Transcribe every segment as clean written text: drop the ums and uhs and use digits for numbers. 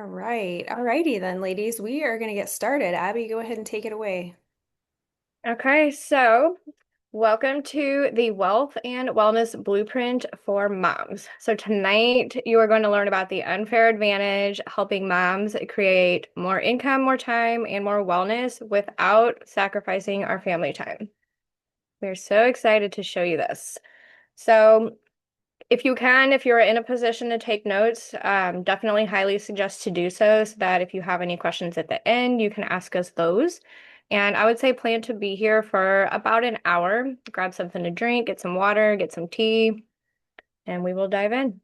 All right. All righty then, ladies. We are going to get started. Abby, go ahead and take it away. Okay, so welcome to the Wealth and Wellness Blueprint for Moms. So tonight you are going to learn about the unfair advantage, helping moms create more income, more time, and more wellness without sacrificing our family time. We're so excited to show you this. So if you can, if you're in a position to take notes, definitely highly suggest to do so that if you have any questions at the end, you can ask us those. And I would say plan to be here for about an hour. Grab something to drink, get some water, get some tea, and we will dive in.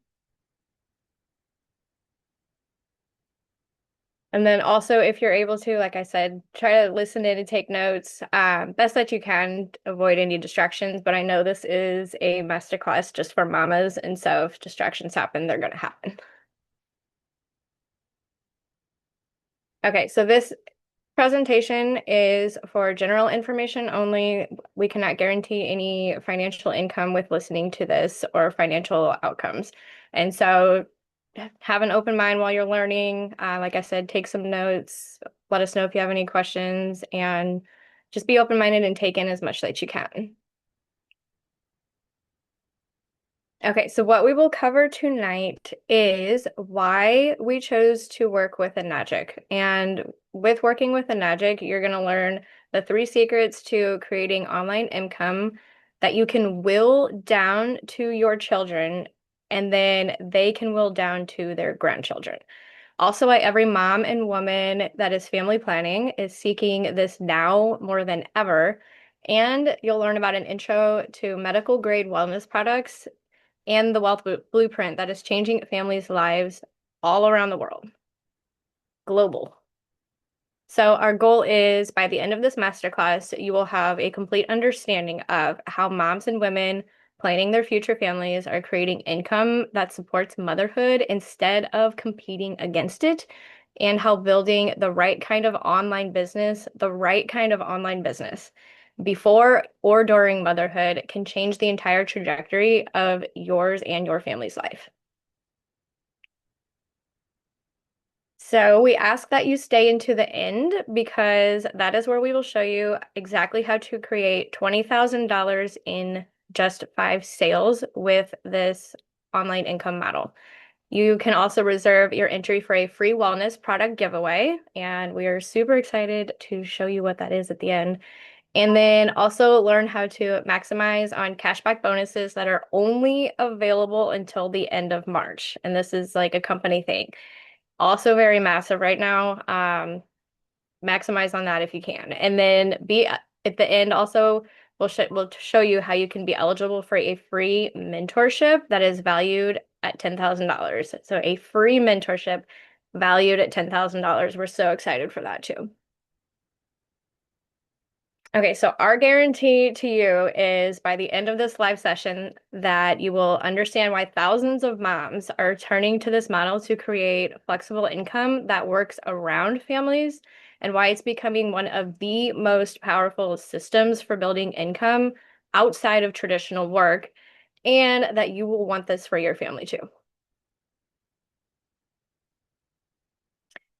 And then also, if you're able to, like I said, try to listen in and take notes. Best that you can avoid any distractions. But I know this is a masterclass just for mamas. And so if distractions happen, they're going to happen. Okay, so this presentation is for general information only. We cannot guarantee any financial income with listening to this or financial outcomes. And so have an open mind while you're learning. Like I said, take some notes. Let us know if you have any questions and just be open-minded and take in as much that you can. Okay, so what we will cover tonight is why we chose to work with Enagic. And with working with Enagic, you're going to learn the 3 secrets to creating online income that you can will down to your children, and then they can will down to their grandchildren. Also, why every mom and woman that is family planning is seeking this now more than ever. And you'll learn about an intro to medical grade wellness products and the wealth blueprint that is changing families' lives all around the world, global. So our goal is by the end of this masterclass, you will have a complete understanding of how moms and women planning their future families are creating income that supports motherhood instead of competing against it, and how building the right kind of online business before or during motherhood can change the entire trajectory of yours and your family's life. So we ask that you stay into the end because that is where we will show you exactly how to create $20,000 in just 5 sales with this online income model. You can also reserve your entry for a free wellness product giveaway, and we are super excited to show you what that is at the end. And then also learn how to maximize on cashback bonuses that are only available until the end of March. And this is like a company thing. Also very massive right now. Maximize on that if you can. And then be at the end also we'll show you how you can be eligible for a free mentorship that is valued at $10,000. So a free mentorship valued at $10,000. We're so excited for that too. Okay, so our guarantee to you is by the end of this live session that you will understand why thousands of moms are turning to this model to create flexible income that works around families and why it's becoming one of the most powerful systems for building income outside of traditional work, and that you will want this for your family too.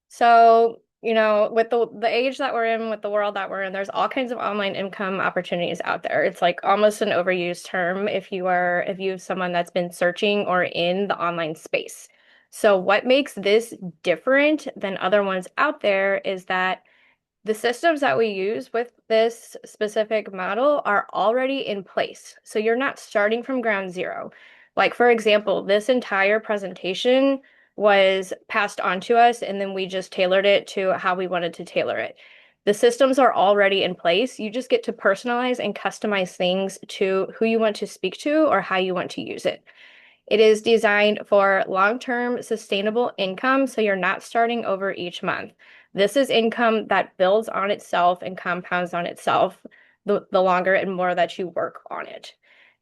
So, with the age that we're in, with the world that we're in, there's all kinds of online income opportunities out there. It's like almost an overused term if you have someone that's been searching or in the online space. So what makes this different than other ones out there is that the systems that we use with this specific model are already in place. So you're not starting from ground zero. Like, for example, this entire presentation was passed on to us, and then we just tailored it to how we wanted to tailor it. The systems are already in place. You just get to personalize and customize things to who you want to speak to or how you want to use it. It is designed for long-term sustainable income, so you're not starting over each month. This is income that builds on itself and compounds on itself the longer and more that you work on it.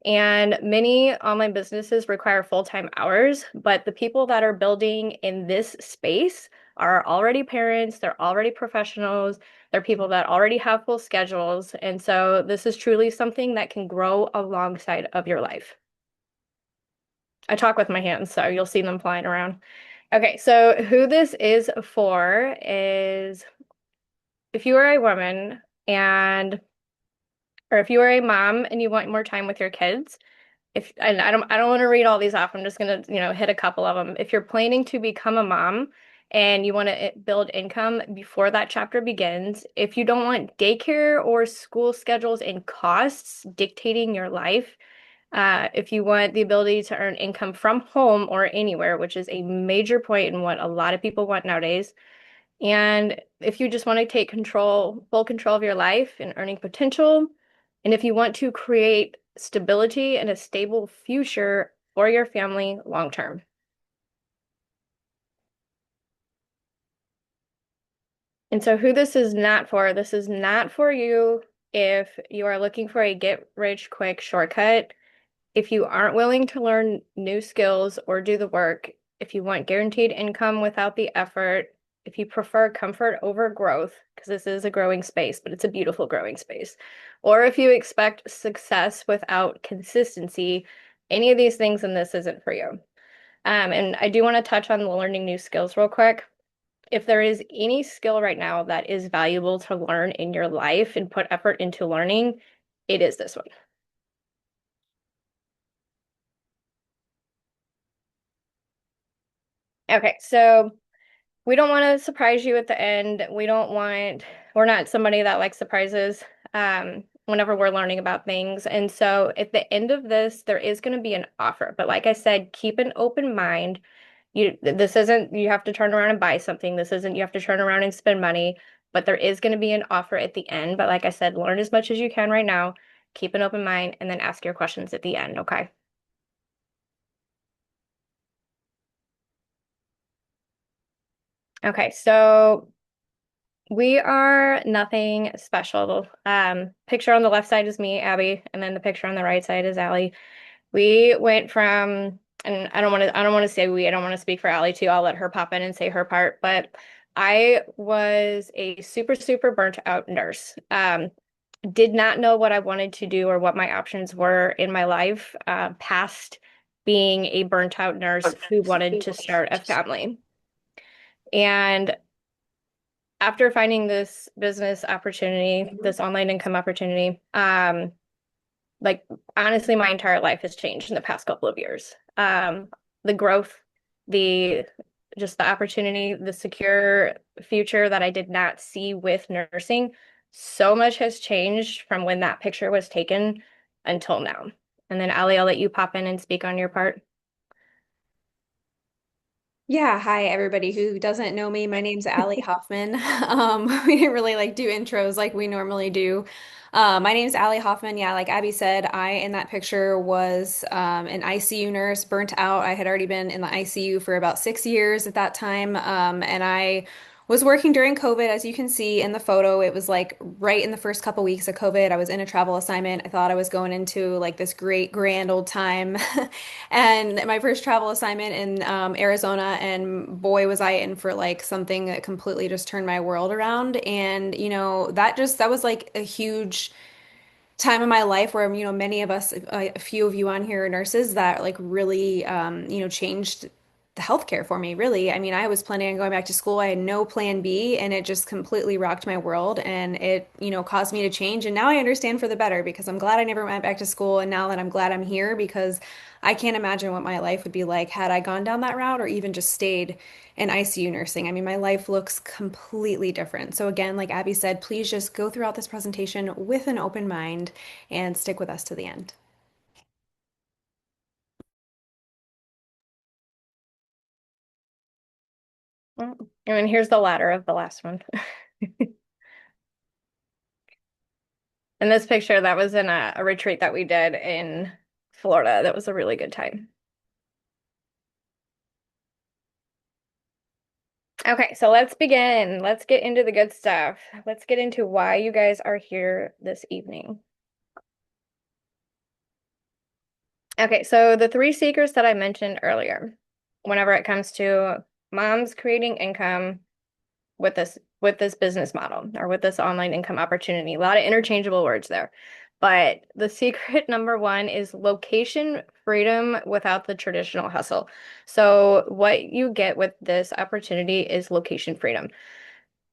And many online businesses require full-time hours, but the people that are building in this space are already parents, they're already professionals, they're people that already have full schedules. And so this is truly something that can grow alongside of your life. I talk with my hands, so you'll see them flying around. Okay, so who this is for is if you are a woman and or if you are a mom and you want more time with your kids, if and I don't want to read all these off. I'm just gonna, hit a couple of them. If you're planning to become a mom and you want to build income before that chapter begins, if you don't want daycare or school schedules and costs dictating your life, if you want the ability to earn income from home or anywhere, which is a major point in what a lot of people want nowadays, and if you just want to take full control of your life and earning potential, and if you want to create stability and a stable future for your family long term. And so, who this is not for you if you are looking for a get rich quick shortcut, if you aren't willing to learn new skills or do the work, if you want guaranteed income without the effort, if you prefer comfort over growth, because this is a growing space, but it's a beautiful growing space, or if you expect success without consistency, any of these things, and this isn't for you. And I do want to touch on learning new skills real quick. If there is any skill right now that is valuable to learn in your life and put effort into learning, it is this one. Okay, so we don't want to surprise you at the end. We're not somebody that likes surprises whenever we're learning about things. And so at the end of this, there is going to be an offer. But like I said, keep an open mind. This isn't you have to turn around and buy something. This isn't you have to turn around and spend money, but there is going to be an offer at the end. But like I said, learn as much as you can right now, keep an open mind, and then ask your questions at the end, okay? Okay, so we are nothing special. Picture on the left side is me, Abby, and then the picture on the right side is Allie. We went from, and I don't want to say we, I don't want to speak for Allie too. I'll let her pop in and say her part, but I was a super, super burnt out nurse. Did not know what I wanted to do or what my options were in my life, past being a burnt out nurse who wanted to start a family. And after finding this business opportunity, this online income opportunity, like honestly, my entire life has changed in the past couple of years. The growth, the just the opportunity, the secure future that I did not see with nursing, so much has changed from when that picture was taken until now. And then Ali, I'll let you pop in and speak on your part. Yeah, hi everybody who doesn't know me. My name's Allie Hoffman. We didn't really like do intros like we normally do. My name's Allie Hoffman. Yeah, like Abby said, I in that picture was an ICU nurse, burnt out. I had already been in the ICU for about 6 years at that time, and I was working during COVID. As you can see in the photo, it was like right in the first couple weeks of COVID. I was in a travel assignment. I thought I was going into like this great grand old time. And my first travel assignment in Arizona, and boy, was I in for like something that completely just turned my world around. And that was like a huge time in my life where many of us, a few of you on here are nurses that like really changed the healthcare for me, really. I mean, I was planning on going back to school. I had no plan B, and it just completely rocked my world, and it caused me to change. And now I understand for the better, because I'm glad I never went back to school, and now that I'm glad I'm here, because I can't imagine what my life would be like had I gone down that route or even just stayed in ICU nursing. I mean, my life looks completely different. So again, like Abby said, please just go throughout this presentation with an open mind and stick with us to the end. And here's the ladder of the last one. And this picture, that was in a retreat that we did in Florida. That was a really good time. Okay, so let's begin. Let's get into the good stuff. Let's get into why you guys are here this evening. Okay, so the three secrets that I mentioned earlier, whenever it comes to moms creating income with this business model or with this online income opportunity, a lot of interchangeable words there. But the secret number one is location freedom without the traditional hustle. So what you get with this opportunity is location freedom.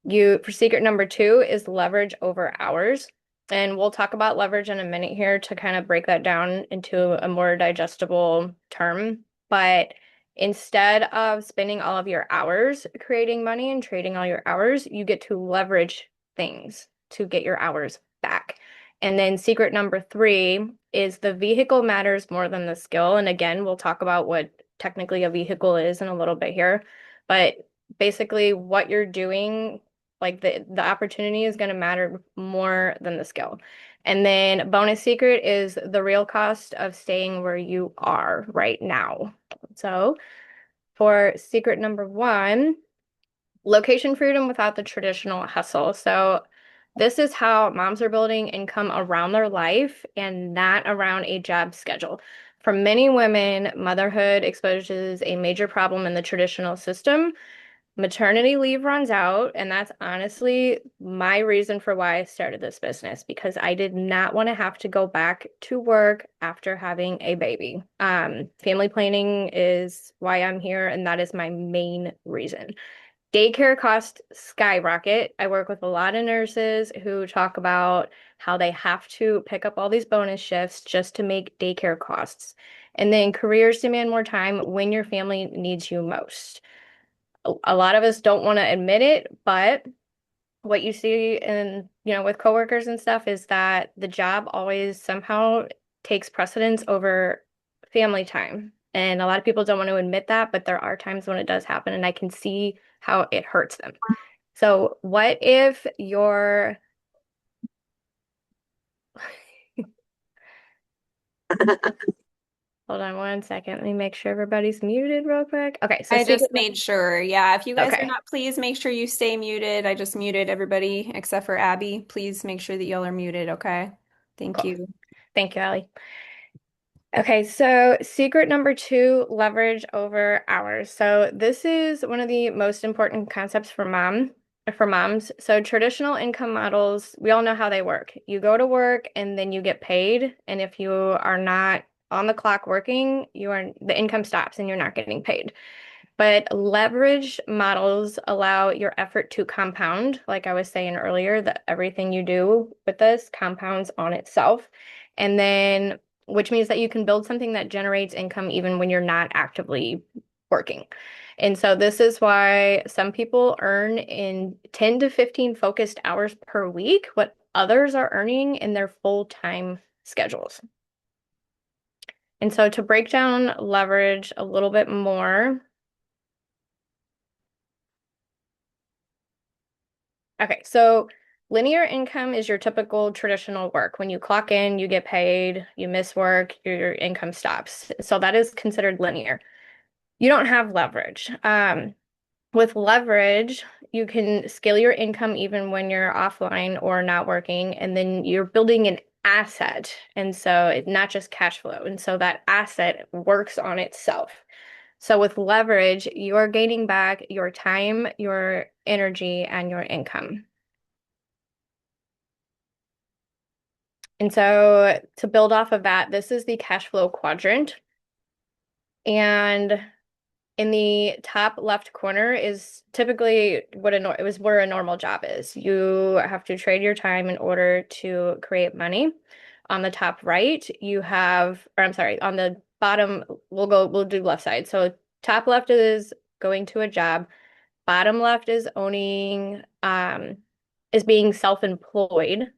You, for secret number two is leverage over hours. And we'll talk about leverage in a minute here to kind of break that down into a more digestible term. But instead of spending all of your hours creating money and trading all your hours, you get to leverage things to get your hours back. And then secret number three is the vehicle matters more than the skill. And again, we'll talk about what technically a vehicle is in a little bit here. But basically, what you're doing, like the opportunity is going to matter more than the skill. And then bonus secret is the real cost of staying where you are right now. So for secret number one, location freedom without the traditional hustle. So this is how moms are building income around their life and not around a job schedule. For many women, motherhood exposes a major problem in the traditional system. Maternity leave runs out, and that's honestly my reason for why I started this business because I did not want to have to go back to work after having a baby. Family planning is why I'm here, and that is my main reason. Daycare costs skyrocket. I work with a lot of nurses who talk about how they have to pick up all these bonus shifts just to make daycare costs. And then careers demand more time when your family needs you most. A lot of us don't want to admit it, but what you see in, with coworkers and stuff is that the job always somehow takes precedence over family time. And a lot of people don't want to admit that, but there are times when it does happen, and I can see how it hurts them. So, what if you're hold on one second. Let me make sure everybody's muted real quick. Okay, so I just secret. made sure. Yeah, if you guys are Okay, not, please make sure you stay muted. I just muted everybody except for Abby. Please make sure that y'all are muted, okay? Thank cool. you. Thank you, Allie. Okay, so secret number two, leverage over hours. So this is one of the most important concepts for moms. So traditional income models, we all know how they work. You go to work and then you get paid, and if you are not on the clock working, the income stops and you're not getting paid. But leverage models allow your effort to compound. Like I was saying earlier, that everything you do with this compounds on itself. And then, which means that you can build something that generates income even when you're not actively working. And so this is why some people earn in 10 to 15 focused hours per week, what others are earning in their full-time schedules. And so to break down leverage a little bit more, okay, so linear income is your typical traditional work. When you clock in, you get paid, you miss work, your income stops. So that is considered linear. You don't have leverage. With leverage, you can scale your income even when you're offline or not working, and then you're building an asset. And so it's not just cash flow. And so that asset works on itself. So with leverage, you're gaining back your time, your energy, and your income. And so to build off of that, this is the cash flow quadrant. And in the top left corner is typically it was where a normal job is. You have to trade your time in order to create money. On the top right, you have, or I'm sorry, on the bottom, we'll do left side. So top left is going to a job. Bottom left is is being self-employed.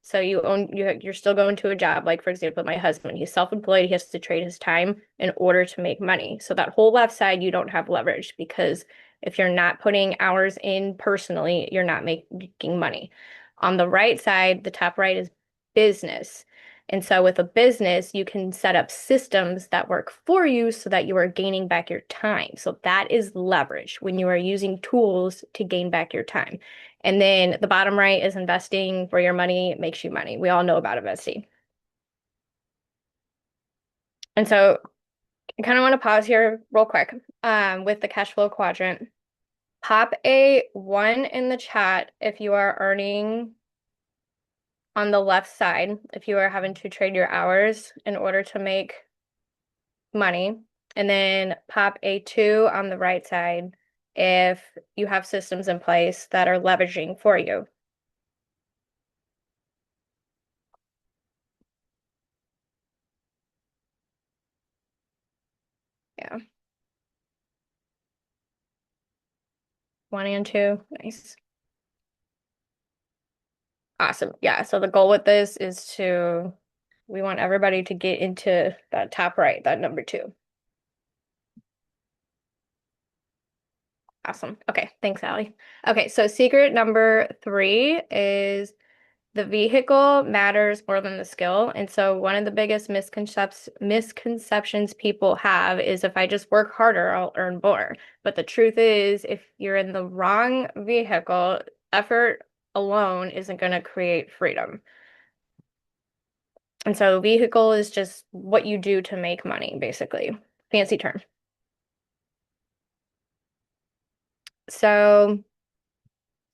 So you're still going to a job. Like for example, my husband, he's self-employed. He has to trade his time in order to make money. So that whole left side, you don't have leverage because if you're not putting hours in personally, you're not making money. On the right side, the top right is business. And so with a business, you can set up systems that work for you so that you are gaining back your time. So that is leverage when you are using tools to gain back your time. And then the bottom right is investing where your money makes you money. We all know about investing. And so I kind of want to pause here real quick with the cash flow quadrant. Pop a one in the chat if you are earning on the left side, if you are having to trade your hours in order to make money, and then pop a 2 on the right side if you have systems in place that are leveraging for you. Yeah, 1 and 2. Nice. Awesome. Yeah, so the goal with this is we want everybody to get into that top right, that number 2. Awesome. Okay, thanks, Allie. Okay, so secret number 3 is the vehicle matters more than the skill. And so one of the biggest misconceptions people have is if I just work harder, I'll earn more. But the truth is, if you're in the wrong vehicle, effort alone isn't going to create freedom. And so vehicle is just what you do to make money, basically. Fancy term. So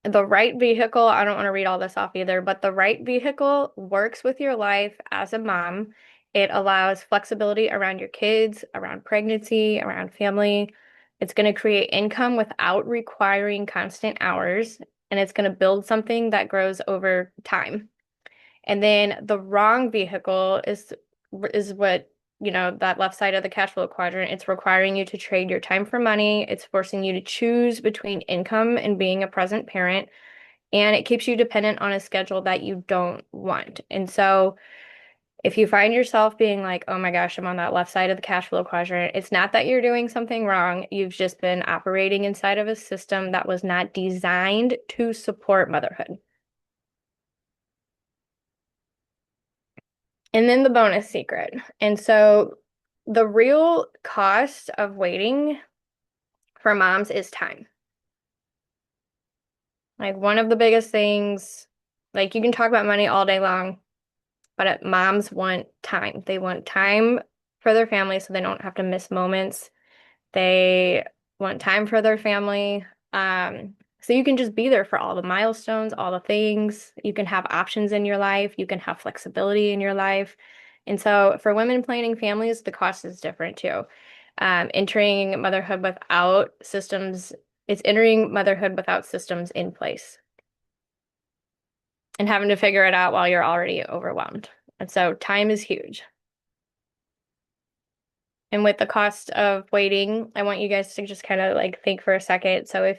the right vehicle, I don't want to read all this off either, but the right vehicle works with your life as a mom. It allows flexibility around your kids, around pregnancy, around family. It's going to create income without requiring constant hours, and it's going to build something that grows over time. And then the wrong vehicle is what, that left side of the cash flow quadrant. It's requiring you to trade your time for money. It's forcing you to choose between income and being a present parent. And it keeps you dependent on a schedule that you don't want. And so if you find yourself being like, oh my gosh, I'm on that left side of the cash flow quadrant, it's not that you're doing something wrong. You've just been operating inside of a system that was not designed to support motherhood. And then the bonus secret. And so the real cost of waiting for moms is time. Like one of the biggest things, like you can talk about money all day long, but moms want time. They want time for their family so they don't have to miss moments. They want time for their family. So you can just be there for all the milestones, all the things. You can have options in your life. You can have flexibility in your life. And so for women planning families, the cost is different too. Entering motherhood without systems, it's entering motherhood without systems in place and having to figure it out while you're already overwhelmed. And so time is huge. And with the cost of waiting, I want you guys to just kind of like think for a second. So if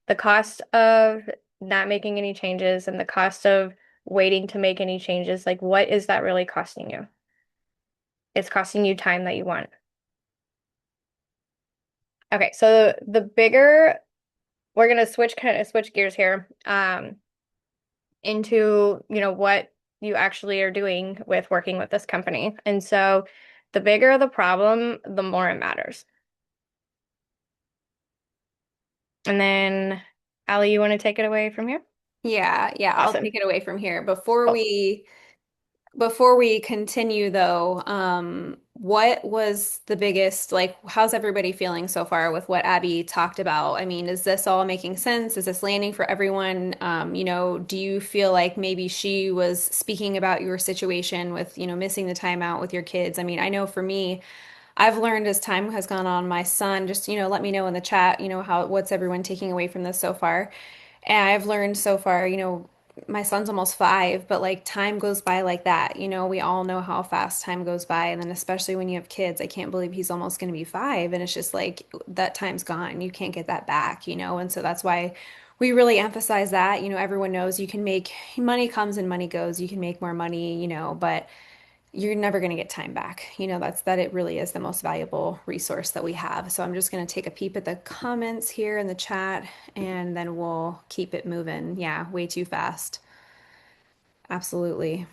the cost of not making any changes and the cost of waiting to make any changes, like what is that really costing you? It's costing you time that you want. Okay, so the bigger we're gonna switch gears here into, what you actually are doing with working with this company. And so the bigger the problem, the more it matters. And then Allie, you want to take it away from here? Yeah, I'll Awesome. take it away from here. Cool. Before we continue though, what was the biggest, like, how's everybody feeling so far with what Abby talked about? I mean, is this all making sense? Is this landing for everyone? Do you feel like maybe she was speaking about your situation with, missing the time out with your kids? I mean, I know for me, I've learned as time has gone on, my son, just, let me know in the chat, what's everyone taking away from this so far? And I've learned so far, my son's almost 5, but like time goes by like that. We all know how fast time goes by. And then especially when you have kids, I can't believe he's almost going to be 5. And it's just like that time's gone. You can't get that back. And so that's why we really emphasize that. Everyone knows you can make money comes and money goes. You can make more money, but you're never going to get time back. That it really is the most valuable resource that we have. So I'm just going to take a peep at the comments here in the chat and then we'll keep it moving. Yeah, way too fast. Absolutely.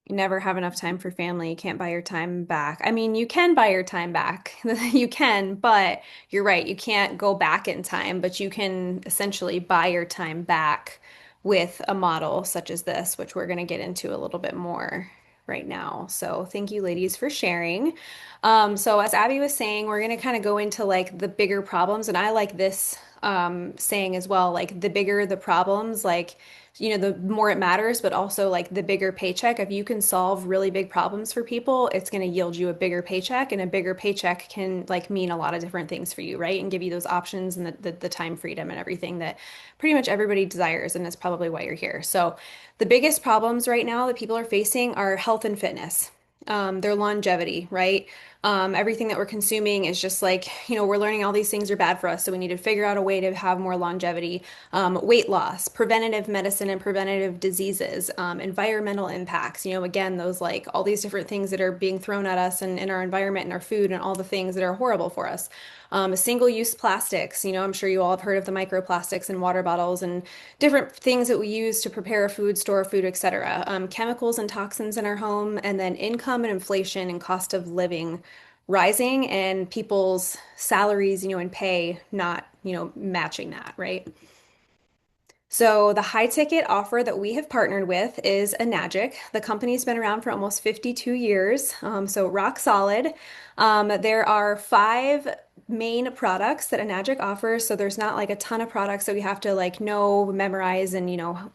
You never have enough time for family. You can't buy your time back. I mean, you can buy your time back. You can, but you're right. You can't go back in time, but you can essentially buy your time back with a model such as this, which we're going to get into a little bit more right now. So thank you, ladies, for sharing. So as Abby was saying, we're going to kind of go into like the bigger problems, and I like this saying as well, like the bigger the problems, like, the more it matters, but also like the bigger paycheck. If you can solve really big problems for people, it's going to yield you a bigger paycheck, and a bigger paycheck can like mean a lot of different things for you, right? And give you those options and the time freedom and everything that pretty much everybody desires, and that's probably why you're here. So, the biggest problems right now that people are facing are health and fitness, their longevity, right? Everything that we're consuming is just like, we're learning all these things are bad for us. So we need to figure out a way to have more longevity, weight loss, preventative medicine and preventative diseases, environmental impacts. Again, those like all these different things that are being thrown at us and in our environment and our food and all the things that are horrible for us. Single-use plastics. I'm sure you all have heard of the microplastics in water bottles and different things that we use to prepare food, store food, etc. Chemicals and toxins in our home, and then income and inflation and cost of living rising, and people's salaries, and pay not, matching that, right? So the high ticket offer that we have partnered with is Enagic. The company's been around for almost 52 years, so rock solid. There are five main products that Enagic offers, so there's not like a ton of products that we have to like know, memorize, and know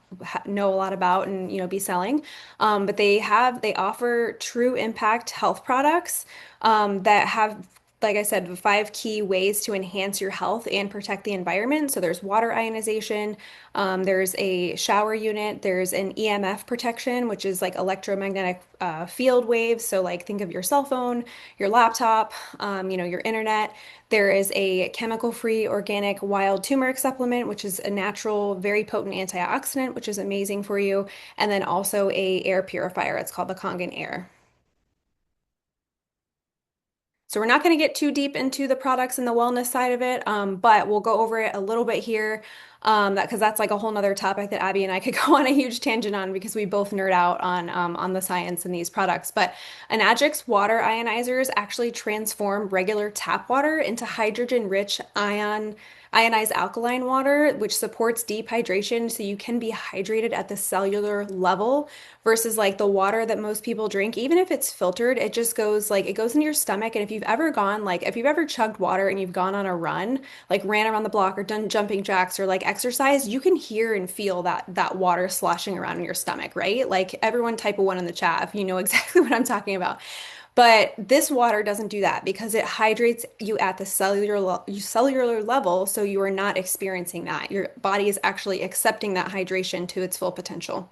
a lot about and be selling. But they offer true impact health products that have, like I said, the five key ways to enhance your health and protect the environment. So there's water ionization, there's a shower unit, there's an EMF protection, which is like electromagnetic field waves. So like think of your cell phone, your laptop, your internet. There is a chemical-free organic wild turmeric supplement, which is a natural, very potent antioxidant, which is amazing for you. And then also a air purifier. It's called the Kangen Air. So we're not going to get too deep into the products and the wellness side of it, but we'll go over it a little bit here, that because that's like a whole nother topic that Abby and I could go on a huge tangent on because we both nerd out on the science in these products. But Enagic's water ionizers actually transform regular tap water into hydrogen-rich ionized alkaline water, which supports deep hydration, so you can be hydrated at the cellular level versus like the water that most people drink. Even if it's filtered, it just goes like it goes into your stomach. And if you've ever chugged water and you've gone on a run, like ran around the block or done jumping jacks or like exercise, you can hear and feel that water sloshing around in your stomach, right? Like everyone type a one in the chat if you know exactly what I'm talking about. But this water doesn't do that because it hydrates you at the cellular level, so you are not experiencing that. Your body is actually accepting that hydration to its full potential.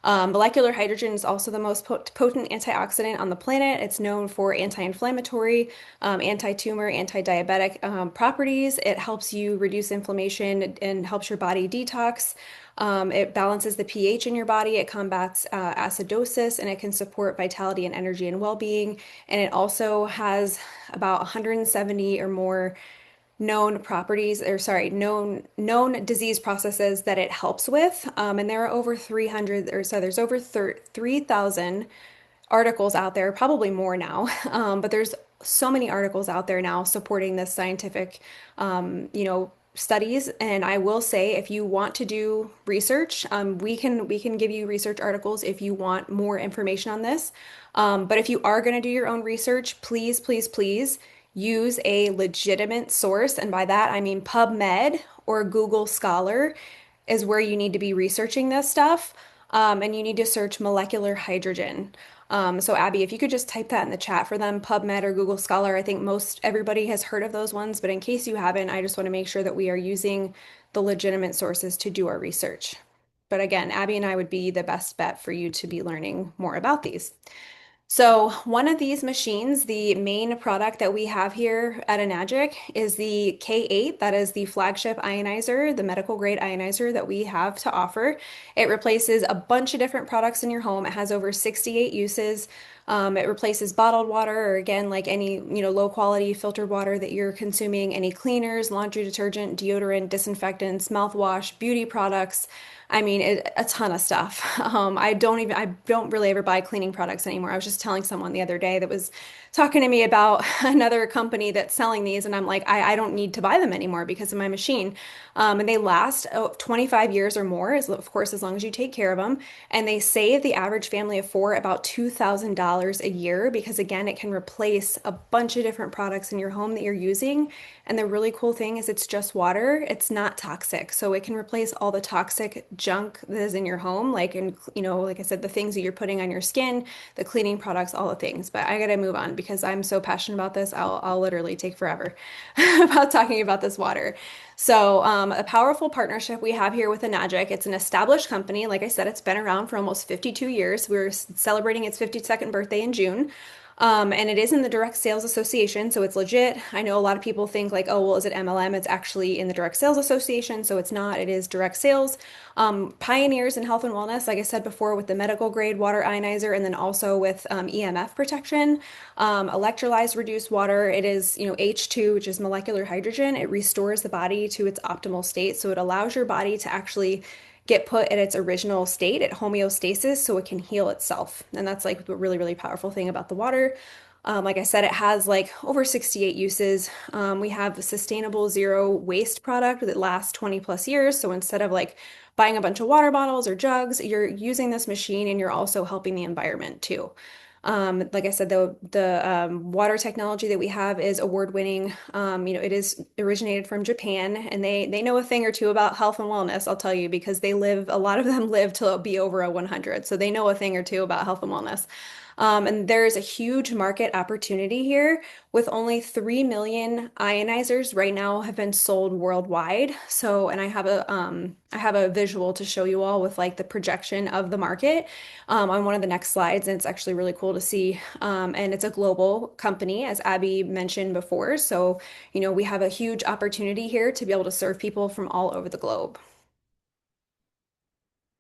Molecular hydrogen is also the most potent antioxidant on the planet. It's known for anti-inflammatory, anti-tumor, anti-diabetic properties. It helps you reduce inflammation and helps your body detox. It balances the pH in your body. It combats acidosis, and it can support vitality and energy and well-being. And it also has about 170 or more known properties, or sorry, known disease processes that it helps with. And there are over 300, or so there's over 3,000 articles out there, probably more now. But there's so many articles out there now supporting this scientific, studies. And I will say, if you want to do research, we can give you research articles if you want more information on this. But if you are going to do your own research, please, please, please use a legitimate source. And by that, I mean PubMed or Google Scholar is where you need to be researching this stuff. And you need to search molecular hydrogen. So Abby, if you could just type that in the chat for them, PubMed or Google Scholar. I think most everybody has heard of those ones, but in case you haven't, I just want to make sure that we are using the legitimate sources to do our research. But again, Abby and I would be the best bet for you to be learning more about these. So one of these machines, the main product that we have here at Enagic is the K8. That is the flagship ionizer, the medical grade ionizer that we have to offer. It replaces a bunch of different products in your home. It has over 68 uses. It replaces bottled water, or again, like any, low quality filtered water that you're consuming, any cleaners, laundry detergent, deodorant, disinfectants, mouthwash, beauty products. I mean, a ton of stuff. I don't really ever buy cleaning products anymore. I was just telling someone the other day that was talking to me about another company that's selling these, and I'm like, I don't need to buy them anymore because of my machine. And they last 25 years or more, of course, as long as you take care of them. And they save the average family of four about $2,000 $100 a year because again, it can replace a bunch of different products in your home that you're using. And the really cool thing is it's just water. It's not toxic. So it can replace all the toxic junk that is in your home, like like I said, the things that you're putting on your skin, the cleaning products, all the things. But I gotta move on because I'm so passionate about this. I'll literally take forever about talking about this water. So, a powerful partnership we have here with Enagic. It's an established company. Like I said, it's been around for almost 52 years. We're celebrating its 52nd birthday in June. And it is in the Direct Sales Association, so it's legit. I know a lot of people think like, oh, well, is it MLM? It's actually in the Direct Sales Association, so it's not. It is direct sales. Pioneers in health and wellness, like I said before, with the medical grade water ionizer, and then also with EMF protection, electrolyzed reduced water. It is, H2, which is molecular hydrogen. It restores the body to its optimal state, so it allows your body to actually get put at its original state at homeostasis so it can heal itself. And that's like a really, really powerful thing about the water. Like I said, it has like over 68 uses. We have a sustainable zero waste product that lasts 20 plus years. So instead of like buying a bunch of water bottles or jugs, you're using this machine and you're also helping the environment too. Like I said, the water technology that we have is award-winning. It is originated from Japan, and they know a thing or two about health and wellness, I'll tell you, because a lot of them live to be over a 100, so they know a thing or two about health and wellness. And there's a huge market opportunity here with only 3 million ionizers right now have been sold worldwide. So, and I have a visual to show you all with like the projection of the market on one of the next slides, and it's actually really cool to see. And it's a global company, as Abby mentioned before. So, we have a huge opportunity here to be able to serve people from all over the globe.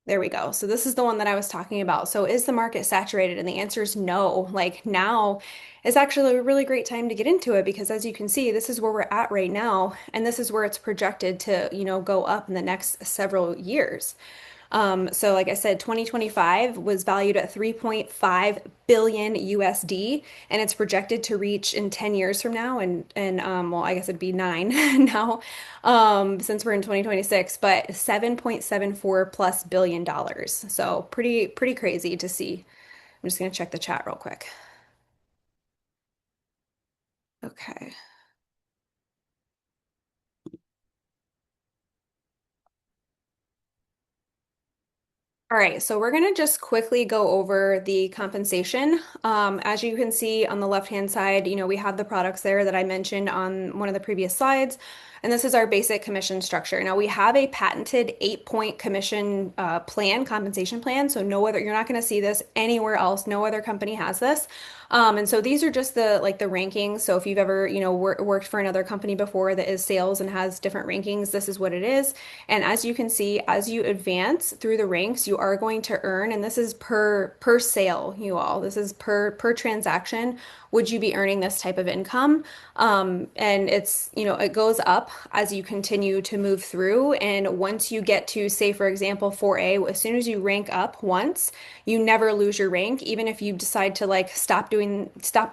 There we go. So this is the one that I was talking about. So is the market saturated? And the answer is no. Like now is actually a really great time to get into it because as you can see, this is where we're at right now. And this is where it's projected to, go up in the next several years. So like I said, 2025 was valued at 3.5 billion USD, and it's projected to reach in 10 years from now, well, I guess it'd be nine now, since we're in 2026, but 7.74 plus billion dollars. So pretty crazy to see. I'm just gonna check the chat real quick. Okay. All right, so we're going to just quickly go over the compensation. As you can see on the left-hand side, we have the products there that I mentioned on one of the previous slides, and this is our basic commission structure. Now we have a patented 8-point commission plan, compensation plan. So you're not going to see this anywhere else. No other company has this. And so these are just the rankings. So if you've ever, worked for another company before that is sales and has different rankings, this is what it is. And as you can see, as you advance through the ranks, you are going to earn, and this is per sale, you all. This is per transaction. Would you be earning this type of income? And it goes up as you continue to move through. And once you get to, say, for example, 4A, as soon as you rank up once, you never lose your rank. Even if you decide to like stop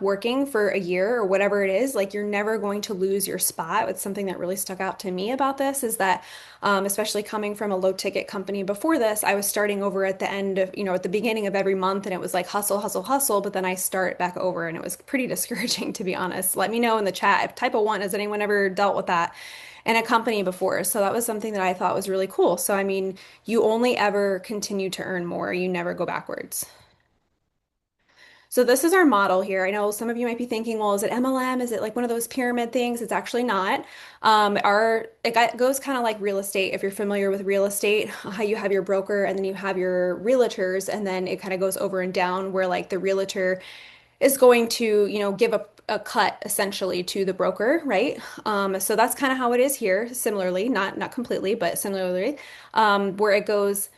working for a year or whatever it is, like you're never going to lose your spot. It's something that really stuck out to me about this is that, especially coming from a low ticket company before this, I was starting over at the end of, at the beginning of every month, and it was like hustle, hustle, hustle. But then I start back over, and it was pretty discouraging, to be honest. Let me know in the chat if type of one, has anyone ever dealt with that in a company before? So that was something that I thought was really cool. So, I mean, you only ever continue to earn more, you never go backwards. So this is our model here. I know some of you might be thinking, well, is it MLM? Is it like one of those pyramid things? It's actually not. Goes kind of like real estate. If you're familiar with real estate, how you have your broker and then you have your realtors, and then it kind of goes over and down where like the realtor is going to, give a cut essentially to the broker, right? So that's kind of how it is here. Similarly, not completely, but similarly, where it goes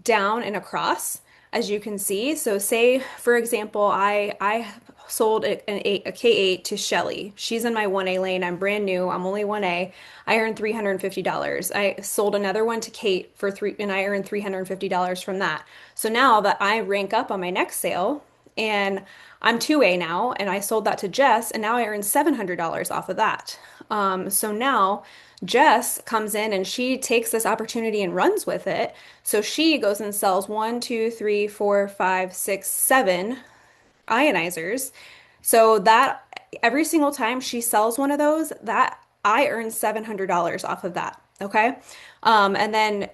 down and across, as you can see. So say, for example, I sold a K8 to Shelly. She's in my 1A lane. I'm brand new. I'm only 1A. I earned $350. I sold another one to Kate for three, and I earned $350 from that. So now that I rank up on my next sale, and I'm 2A now, and I sold that to Jess, and now I earn $700 off of that. So now Jess comes in and she takes this opportunity and runs with it. So she goes and sells one, two, three, four, five, six, seven. ionizers. So that every single time she sells one of those, that I earn $700 off of that. Okay. And then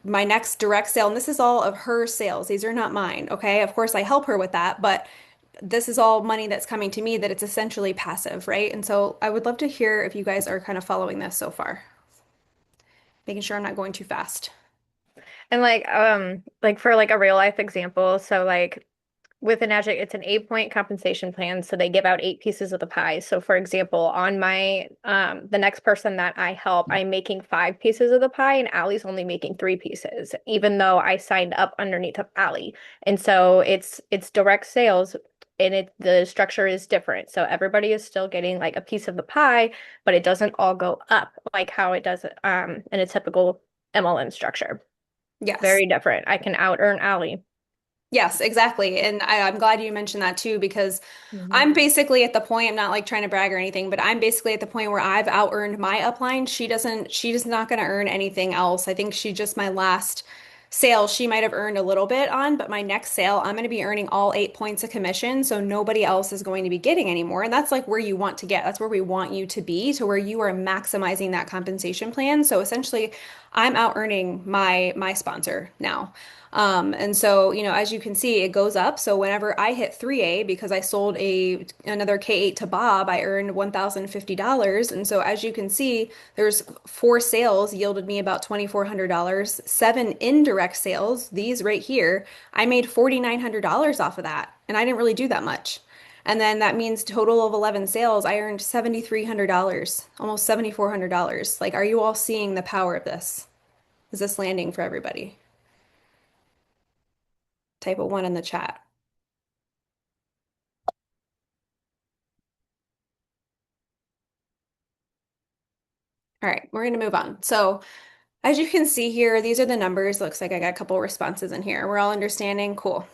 my next direct sale, and this is all of her sales. These are not mine. Okay. Of course, I help her with that, but this is all money that's coming to me that it's essentially passive, right? And so I would love to hear if you guys are kind of following this so far, making sure I'm not going too fast. And like for like a real life example, so like with an adjunct, it's an 8 point compensation plan. So they give out 8 pieces of the pie. So for example, on my the next person that I help, I'm making 5 pieces of the pie and Allie's only making 3 pieces, even though I signed up underneath of Allie. And so it's direct sales and the structure is different. So everybody is still getting like a piece of the pie, but it doesn't all go up like how it does in a typical MLM structure. Yes. Very different. I can out earn Allie. Yes, exactly. And I'm glad you mentioned that too, because Mhm. I'm basically at the point, I'm not like trying to brag or anything, but I'm basically at the point where I've out earned my upline. She's not going to earn anything else. I think she just my last sale, she might have earned a little bit on, but my next sale, I'm going to be earning all 8 points of commission. So nobody else is going to be getting anymore. And that's like where you want to get. That's where we want you to be, to where you are maximizing that compensation plan. So essentially, I'm out earning my sponsor now. And so, as you can see, it goes up. So whenever I hit 3A, because I sold another K8 to Bob, I earned $1,050. And so as you can see, there's 4 sales yielded me about $2,400, 7 indirect sales, these right here, I made $4,900 off of that. And I didn't really do that much. And then that means total of 11 sales, I earned $7,300, almost $7,400. Like, are you all seeing the power of this? Is this landing for everybody? Type a one in the chat. All right, we're going to move on. So, as you can see here, these are the numbers. Looks like I got a couple responses in here. We're all understanding. Cool.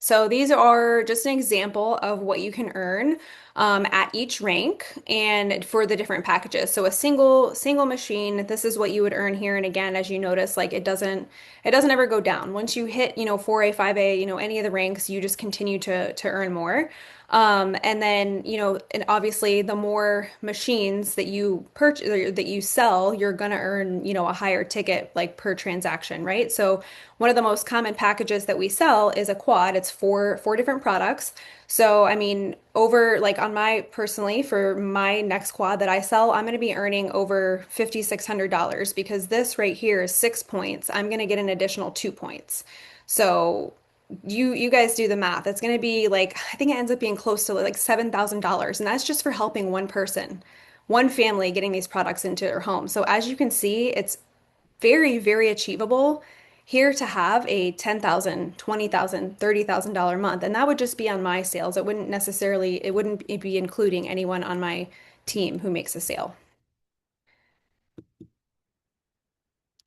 So these are just an example of what you can earn at each rank and for the different packages. So a single machine, this is what you would earn here. And again, as you notice, like it doesn't ever go down. Once you hit, 4A, 5A, any of the ranks, you just continue to earn more. And then, and obviously the more machines that you purchase or that you sell, you're gonna earn, a higher ticket like per transaction, right? So one of the most common packages that we sell is a quad. It's four different products. So, I mean, over like on my personally for my next quad that I sell, I'm going to be earning over $5,600 because this right here is 6 points. I'm going to get an additional 2 points. So, you guys do the math. It's going to be like I think it ends up being close to like $7,000, and that's just for helping one person, one family getting these products into their home. So, as you can see, it's very, very achievable here to have a $10,000, $20,000, $30,000 month. And that would just be on my sales. It wouldn't be including anyone on my team who makes a sale.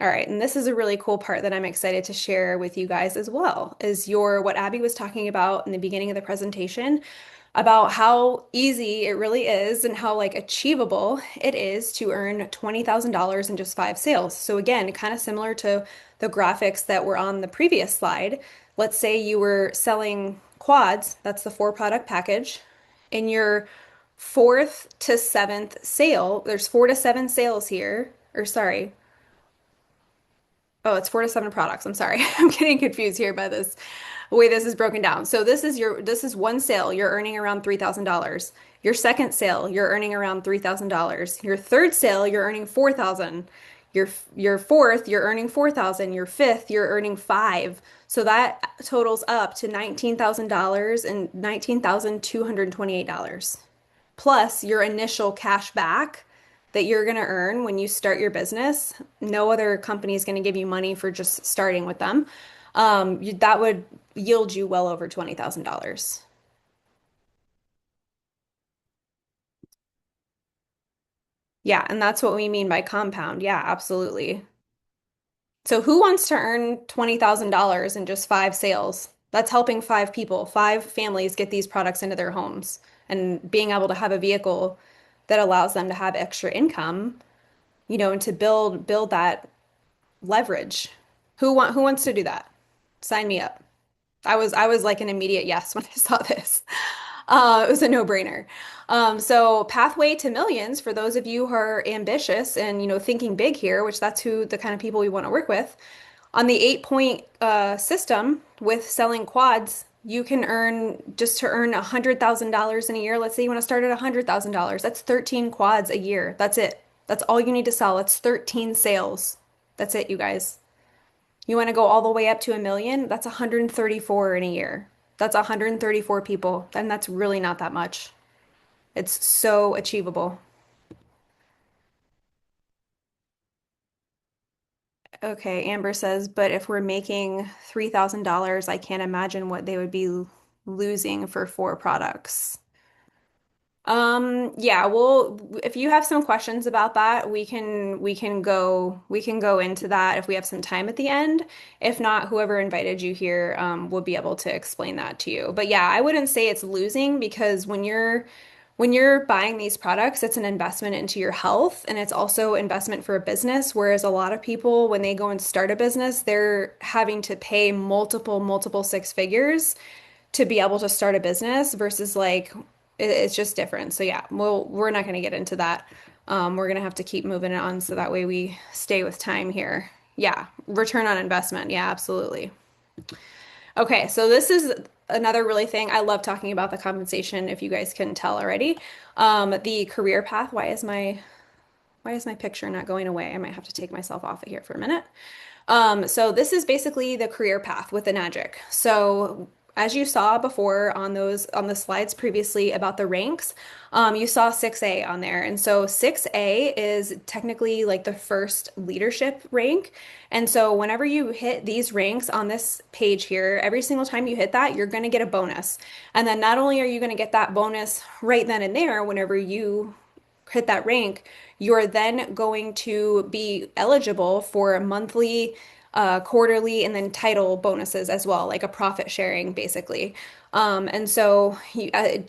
All right, and this is a really cool part that I'm excited to share with you guys as well, is what Abby was talking about in the beginning of the presentation about how easy it really is and how like achievable it is to earn $20,000 in just 5 sales. So again, kind of similar to the graphics that were on the previous slide. Let's say you were selling quads, that's the 4 product package. In your fourth to seventh sale, there's 4 to 7 sales here, or sorry, oh, it's 4 to 7 products. I'm sorry. I'm getting confused here by this way this is broken down. So this is one sale, you're earning around $3,000. Your second sale, you're earning around $3,000. Your third sale, you're earning 4,000. Your fourth, you're earning 4,000. Your fifth, you're earning 5. So that totals up to $19,000 and $19,228 plus your initial cash back that you're going to earn when you start your business. No other company is going to give you money for just starting with them. That would yield you well over $20,000. Yeah, and that's what we mean by compound. Yeah, absolutely. So who wants to earn $20,000 in just 5 sales? That's helping 5 people, 5 families get these products into their homes and being able to have a vehicle that allows them to have extra income, and to build that leverage. Who wants to do that? Sign me up. I was like an immediate yes when I saw this. It was a no-brainer. So Pathway to Millions, for those of you who are ambitious and thinking big here, which that's who the kind of people we want to work with, on the 8 point system with selling quads, you can earn just to earn $100,000 in a year. Let's say you want to start at $100,000. That's 13 quads a year. That's it. That's all you need to sell. It's 13 sales. That's it, you guys. You want to go all the way up to 1 million? That's 134 in a year. That's 134 people, and that's really not that much. It's so achievable. Okay, Amber says, but if we're making $3,000, I can't imagine what they would be losing for four products. Yeah, well, if you have some questions about that, we can go into that if we have some time at the end. If not, whoever invited you here will be able to explain that to you. But yeah, I wouldn't say it's losing because when you're buying these products, it's an investment into your health and it's also investment for a business. Whereas a lot of people, when they go and start a business, they're having to pay multiple six figures to be able to start a business versus like it's just different. So yeah, we're not going to get into that. We're going to have to keep moving on so that way we stay with time here. Yeah, return on investment. Yeah, absolutely. Okay, so this is another really thing. I love talking about the compensation, if you guys couldn't tell already. The career path. Why is my picture not going away? I might have to take myself off of here for a minute. So this is basically the career path with Enagic. So as you saw before on the slides previously about the ranks, you saw 6A on there. And so 6A is technically like the first leadership rank. And so whenever you hit these ranks on this page here, every single time you hit that, you're going to get a bonus. And then not only are you going to get that bonus right then and there whenever you hit that rank, you're then going to be eligible for monthly, quarterly, and then title bonuses as well, like a profit sharing, basically. And so,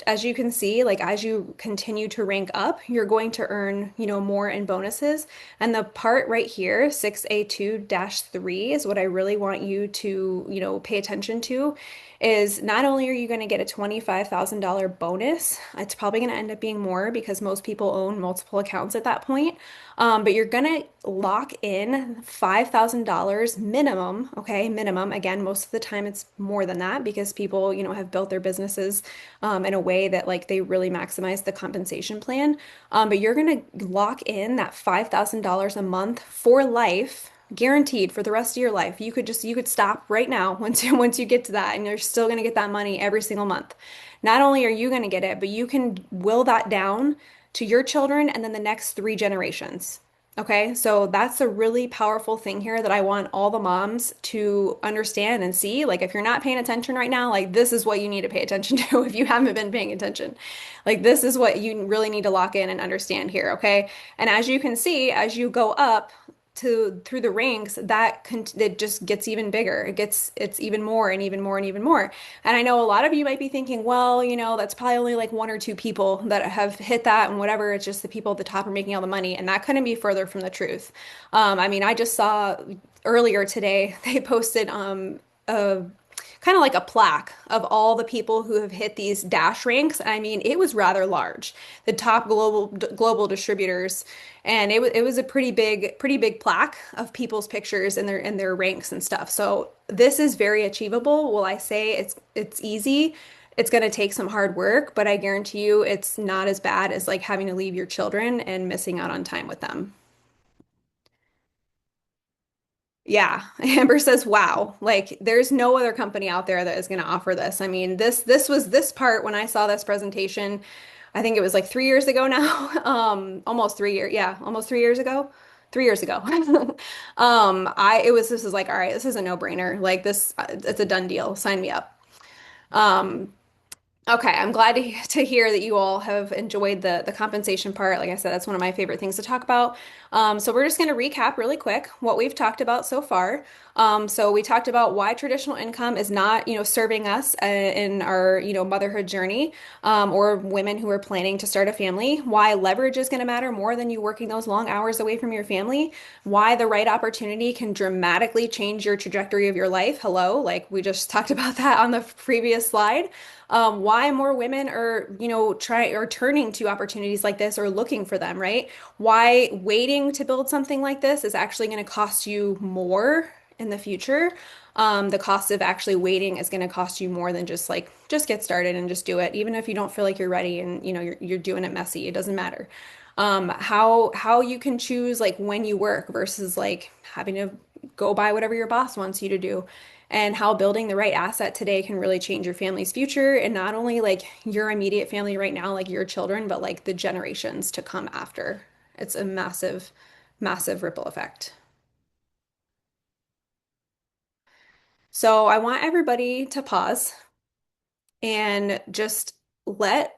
as you can see, like as you continue to rank up, you're going to earn, more in bonuses. And the part right here, 6A2-3, is what I really want you to, pay attention to is not only are you going to get a $25,000 bonus, it's probably going to end up being more because most people own multiple accounts at that point. But you're going to lock in $5,000 minimum, okay? Minimum. Again, most of the time it's more than that because people, have built their businesses in a way that like they really maximize the compensation plan. But you're going to lock in that $5,000 a month for life, guaranteed for the rest of your life. You could stop right now once you get to that and you're still going to get that money every single month. Not only are you going to get it, but you can will that down to your children and then the next three generations. Okay, so that's a really powerful thing here that I want all the moms to understand and see. Like, if you're not paying attention right now, like, this is what you need to pay attention to if you haven't been paying attention. Like, this is what you really need to lock in and understand here. Okay, and as you can see, as you go up, through the ranks it just gets even bigger. It's even more and even more and even more. And I know a lot of you might be thinking, well, that's probably only like one or two people that have hit that and whatever. It's just the people at the top are making all the money, and that couldn't be further from the truth. I mean, I just saw earlier today they posted a kind of like a plaque of all the people who have hit these dash ranks. I mean, it was rather large. The top global distributors, and it was a pretty big plaque of people's pictures and their ranks and stuff. So this is very achievable. Will I say it's easy? It's going to take some hard work, but I guarantee you it's not as bad as like having to leave your children and missing out on time with them. Yeah, Amber says, "Wow, like there's no other company out there that is going to offer this." I mean, this was this part when I saw this presentation, I think it was like 3 years ago now. Almost 3 years. Yeah, almost 3 years ago. 3 years ago. This was like, all right, this is a no-brainer. Like this, it's a done deal. Sign me up. Um, Okay, I'm glad to hear that you all have enjoyed the compensation part. Like I said, that's one of my favorite things to talk about. So we're just going to recap really quick what we've talked about so far. So we talked about why traditional income is not, serving us in our, motherhood journey, or women who are planning to start a family. Why leverage is going to matter more than you working those long hours away from your family. Why the right opportunity can dramatically change your trajectory of your life. Hello, like we just talked about that on the previous slide. Why more women are, turning to opportunities like this or looking for them, right? Why waiting to build something like this is actually going to cost you more in the future. The cost of actually waiting is going to cost you more than just get started and just do it, even if you don't feel like you're ready and you're doing it messy. It doesn't matter. How you can choose like when you work versus like having to go by whatever your boss wants you to do, and how building the right asset today can really change your family's future, and not only like your immediate family right now, like your children, but like the generations to come after. It's a massive, massive ripple effect. So I want everybody to pause and just let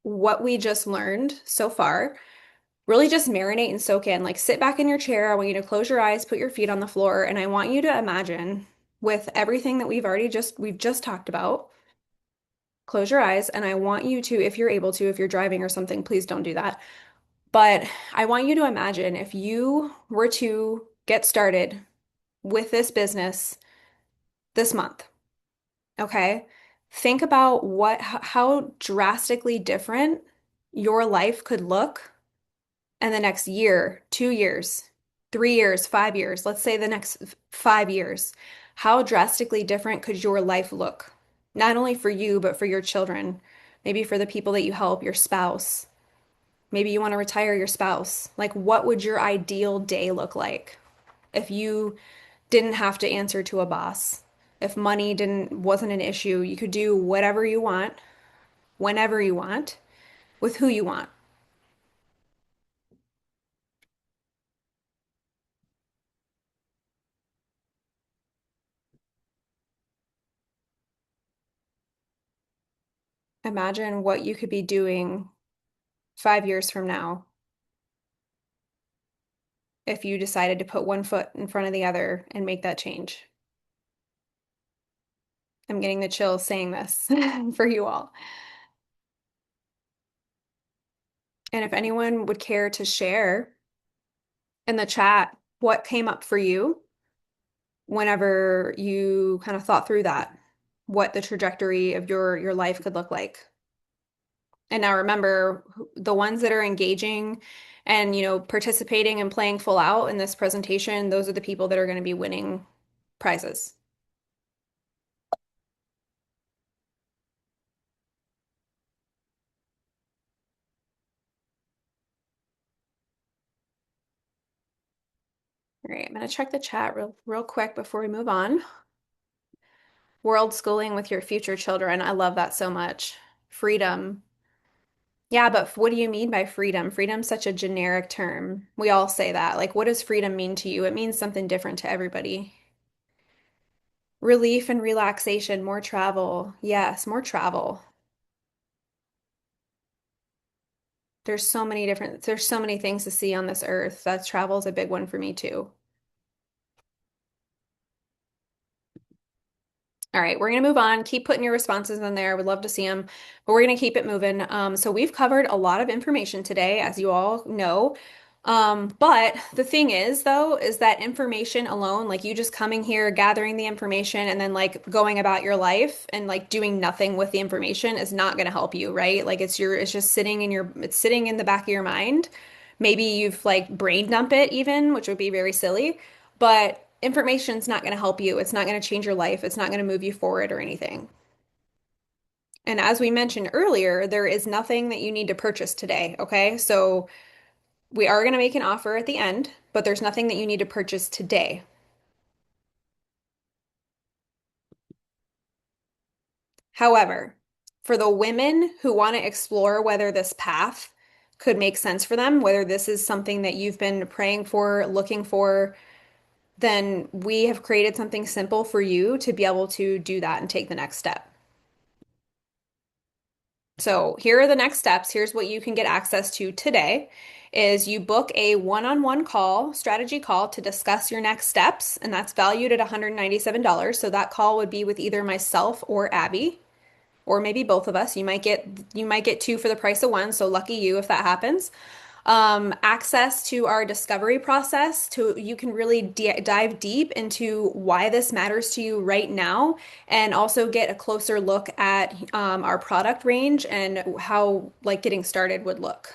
what we just learned so far really just marinate and soak in. Like sit back in your chair. I want you to close your eyes, put your feet on the floor, and I want you to imagine with everything that we've just talked about. Close your eyes, and I want you to, if you're able to, if you're driving or something, please don't do that. But I want you to imagine if you were to get started with this business this month, okay? Think about how drastically different your life could look in the next year, 2 years, 3 years, 5 years. Let's say the next 5 years. How drastically different could your life look? Not only for you, but for your children, maybe for the people that you help, your spouse. Maybe you want to retire your spouse. Like, what would your ideal day look like if you didn't have to answer to a boss? If money didn't wasn't an issue, you could do whatever you want, whenever you want, with who you want. Imagine what you could be doing 5 years from now if you decided to put one foot in front of the other and make that change. I'm getting the chills saying this for you all. And if anyone would care to share in the chat what came up for you whenever you kind of thought through that, what the trajectory of your life could look like. And now remember, the ones that are engaging and participating and playing full out in this presentation, those are the people that are going to be winning prizes. All right, I'm going to check the chat real quick before we move on. World schooling with your future children. I love that so much. Freedom. Yeah, but what do you mean by freedom? Freedom's such a generic term. We all say that. Like, what does freedom mean to you? It means something different to everybody. Relief and relaxation, more travel. Yes, more travel. There's so many things to see on this earth. That travel is a big one for me too. All right, we're going to move on. Keep putting your responses in there. We'd love to see them, but we're going to keep it moving. So we've covered a lot of information today, as you all know. But the thing is, though, is that information alone, like you just coming here, gathering the information, and then like going about your life and like doing nothing with the information is not going to help you, right? Like it's just it's sitting in the back of your mind. Maybe you've like brain dump it even, which would be very silly, but information's not going to help you. It's not going to change your life. It's not going to move you forward or anything. And as we mentioned earlier, there is nothing that you need to purchase today, okay? So we are going to make an offer at the end, but there's nothing that you need to purchase today. However, for the women who want to explore whether this path could make sense for them, whether this is something that you've been praying for, looking for, then we have created something simple for you to be able to do that and take the next step. So here are the next steps. Here's what you can get access to today is you book a one-on-one call, strategy call to discuss your next steps, and that's valued at $197. So that call would be with either myself or Abby, or maybe both of us. You might get two for the price of one, so lucky you if that happens. Access to our discovery process to you can really dive deep into why this matters to you right now and also get a closer look at our product range and how like getting started would look.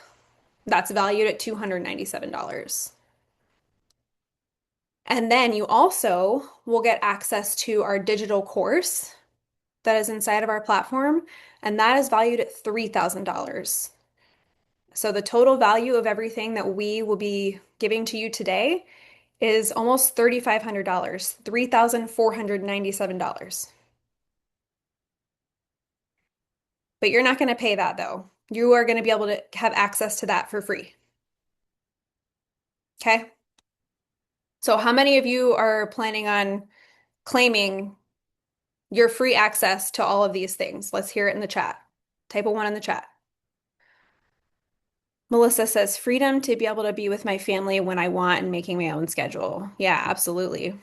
That's valued at $297. And then you also will get access to our digital course that is inside of our platform, and that is valued at $3,000. So the total value of everything that we will be giving to you today is almost $3,500, $3,497. But you're not going to pay that though. You are going to be able to have access to that for free. Okay? So how many of you are planning on claiming your free access to all of these things? Let's hear it in the chat. Type a one in the chat. Melissa says, freedom to be able to be with my family when I want and making my own schedule. Yeah, absolutely.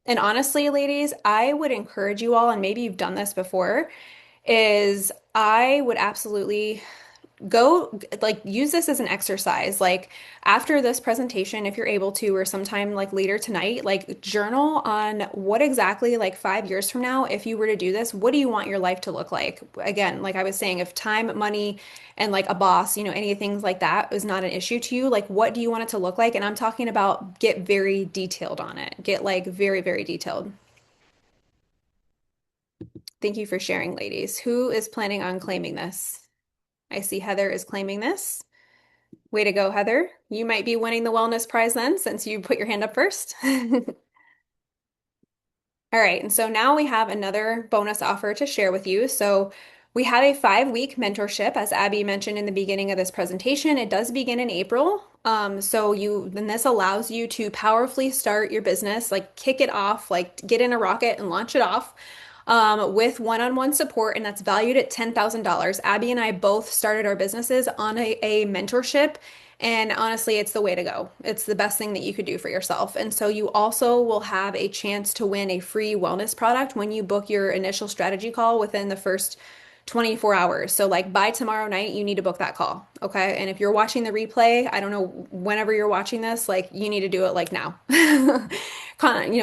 And honestly, ladies, I would encourage you all, and maybe you've done this before, is I would absolutely go like use this as an exercise. Like after this presentation, if you're able to, or sometime like later tonight, like journal on what exactly like 5 years from now, if you were to do this, what do you want your life to look like? Again, like I was saying, if time, money, and like a boss, any things like that is not an issue to you, like what do you want it to look like? And I'm talking about get very detailed on it. Get like very, very detailed. Thank you for sharing, ladies. Who is planning on claiming this? I see Heather is claiming this. Way to go, Heather. You might be winning the wellness prize then, since you put your hand up first. All right, and so now we have another bonus offer to share with you. So we have a 5-week mentorship, as Abby mentioned in the beginning of this presentation. It does begin in April. Then this allows you to powerfully start your business, like kick it off, like get in a rocket and launch it off. With one-on-one support, and that's valued at $10,000. Abby and I both started our businesses on a mentorship, and honestly, it's the way to go. It's the best thing that you could do for yourself. And so you also will have a chance to win a free wellness product when you book your initial strategy call within the first 24 hours. So like by tomorrow night, you need to book that call. Okay. And if you're watching the replay, I don't know, whenever you're watching this, like you need to do it like now.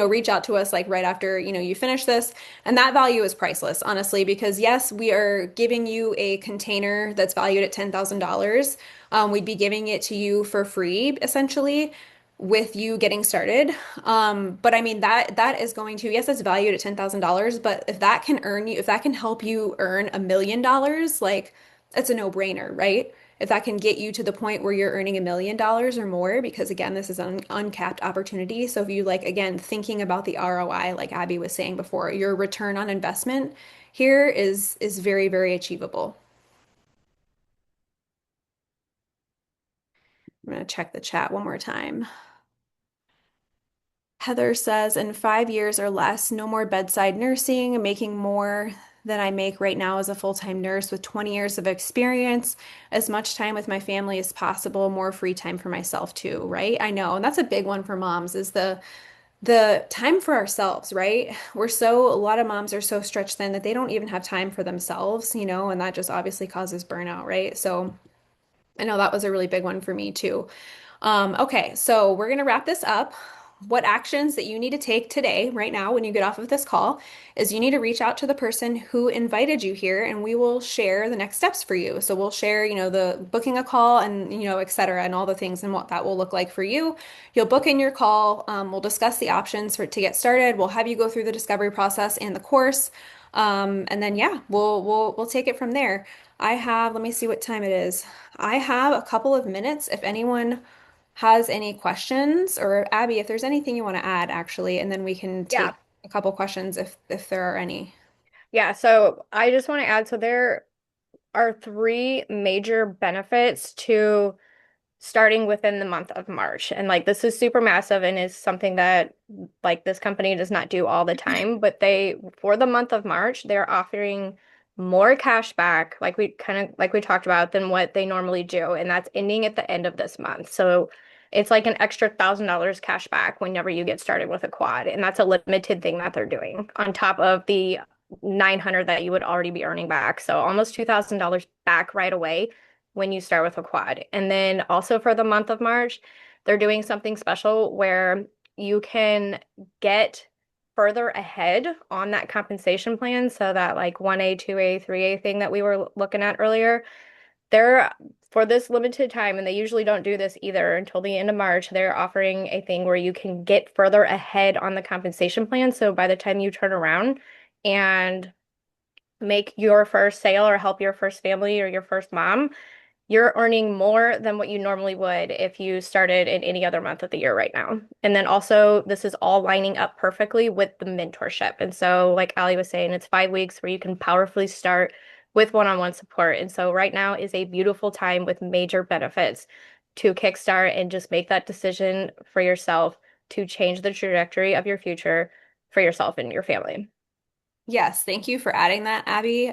Reach out to us like right after, you finish this. And that value is priceless, honestly, because yes, we are giving you a container that's valued at $10,000. We'd be giving it to you for free, essentially, with you getting started. But I mean that is going to, yes, it's valued at $10,000, but if that can help you earn $1 million, like it's a no-brainer, right? If that can get you to the point where you're earning $1 million or more, because again, this is an uncapped opportunity. So if you like, again, thinking about the ROI, like Abby was saying before, your return on investment here is very, very achievable. I'm going to check the chat one more time. Heather says, in 5 years or less, no more bedside nursing, making more than I make right now as a full-time nurse with 20 years of experience, as much time with my family as possible, more free time for myself too, right? I know, and that's a big one for moms is the time for ourselves, right? A lot of moms are so stretched thin that they don't even have time for themselves, and that just obviously causes burnout, right? So I know that was a really big one for me too. Okay, so we're gonna wrap this up. What actions that you need to take today, right now, when you get off of this call, is you need to reach out to the person who invited you here, and we will share the next steps for you. So we'll share, the booking a call and, et cetera, and all the things and what that will look like for you. You'll book in your call. We'll discuss the options to get started. We'll have you go through the discovery process and the course. And then yeah, we'll take it from there. Let me see what time it is. I have a couple of minutes if anyone has any questions, or Abby, if there's anything you want to add, actually, and then we can Yeah. take a couple questions if there are any. Yeah. So I just want to add, so there are three major benefits to starting within the month of March. And like this is super massive and is something that like this company does not do all the time, but for the month of March, they're offering more cash back, like we talked about, than what they normally do, and that's ending at the end of this month. So it's like an extra $1,000 cash back whenever you get started with a quad, and that's a limited thing that they're doing on top of the 900 that you would already be earning back. So almost $2,000 back right away when you start with a quad. And then also for the month of March, they're doing something special where you can get further ahead on that compensation plan so that like 1A, 2A, 3A thing that we were looking at earlier, they're for this limited time, and they usually don't do this either until the end of March, they're offering a thing where you can get further ahead on the compensation plan. So by the time you turn around and make your first sale or help your first family or your first mom, you're earning more than what you normally would if you started in any other month of the year right now. And then also, this is all lining up perfectly with the mentorship. And so, like Ali was saying, it's 5 weeks where you can powerfully start with one-on-one support. And so, right now is a beautiful time with major benefits to kickstart and just make that decision for yourself to change the trajectory of your future for yourself and your family. Yes, thank you for adding that, Abby.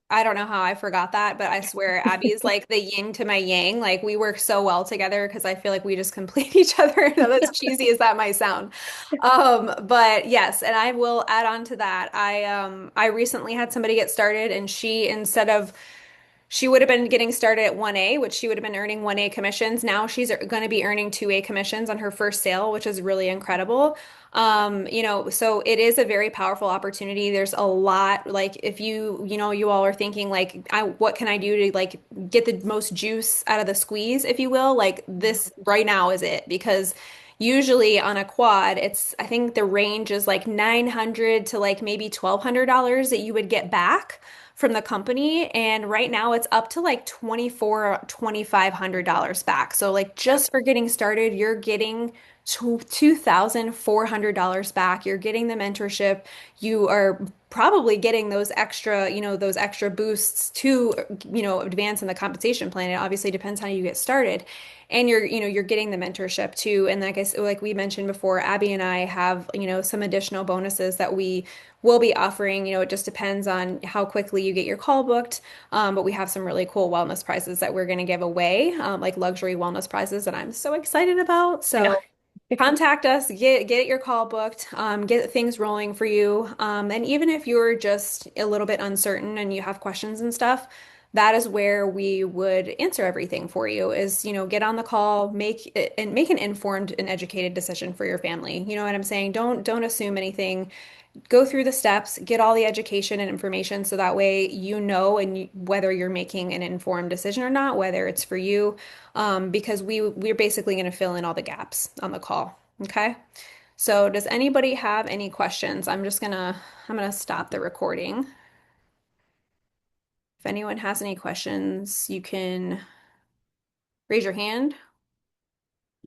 I don't know how I forgot that, but I swear Abby is like the yin to my yang. Like we work so well together because I feel like we just complete each other. Now, as cheesy as that might sound. But yes, and I will add on to that. I recently had somebody get started and she instead of she would have been getting started at 1A, which she would have been earning 1A commissions. Now she's going to be earning 2A commissions on her first sale, which is really incredible. So it is a very powerful opportunity. There's a lot, like if you all are thinking like, what can I do to like get the most juice out of the squeeze, if you will? Like this right now is it because usually on a quad, I think the range is like 900 to like maybe $1,200 that you would get back from the company. And right now it's up to like 24, $2,500 back. So like just for getting started, you're getting $2,400 back. You're getting the mentorship. You are probably getting those extra boosts to, advance in the compensation plan. It obviously depends how you get started. And you're getting the mentorship too. And like we mentioned before, Abby and I have, some additional bonuses that we will be offering. It just depends on how quickly you get your call booked. But we have some really cool wellness prizes that we're going to give away, like luxury wellness prizes that I'm so excited about. I know. So contact us, get your call booked, get things rolling for you. And even if you're just a little bit uncertain and you have questions and stuff, that is where we would answer everything for you is, get on the call, make an informed and educated decision for your family. You know what I'm saying? Don't assume anything. Go through the steps, get all the education and information so that way whether you're making an informed decision or not, whether it's for you, because we're basically going to fill in all the gaps on the call. Okay. So does anybody have any questions? I'm gonna stop the recording. If anyone has any questions, you can raise your hand